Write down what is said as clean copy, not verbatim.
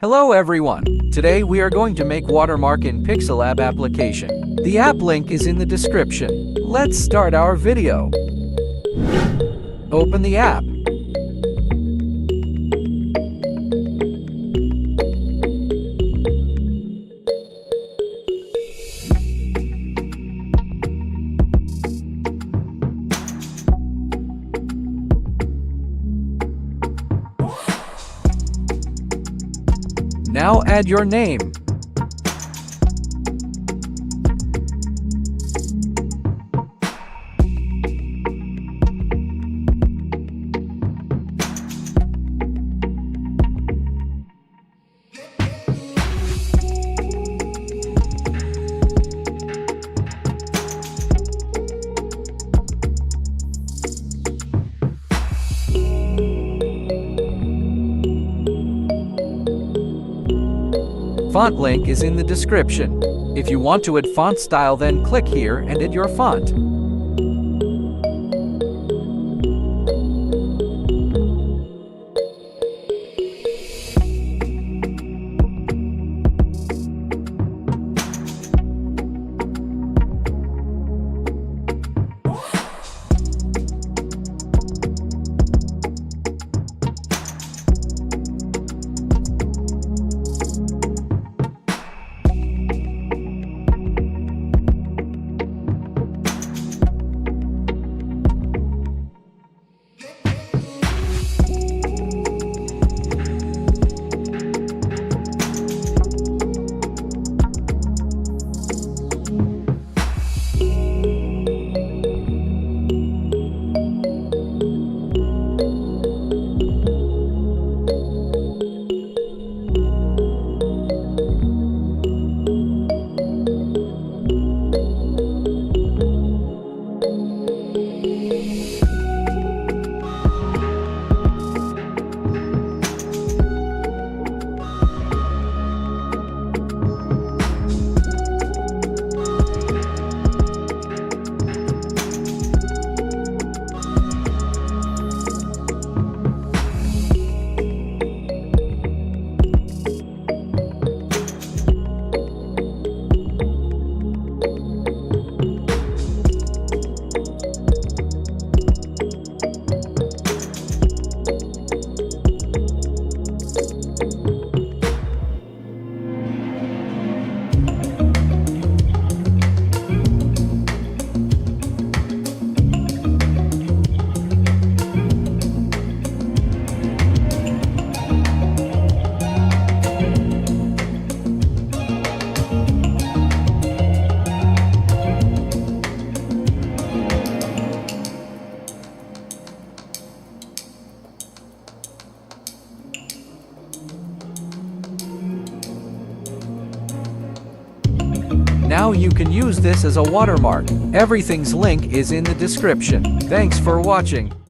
Hello everyone! Today we are going to make Watermark in PixelLab application. The app link is in the description. Let's start our video. Open the app. Now add your name. Font link is in the description. If you want to add font style, then click here and add your font. Now you can use this as a watermark. Everything's link is in the description. Thanks for watching.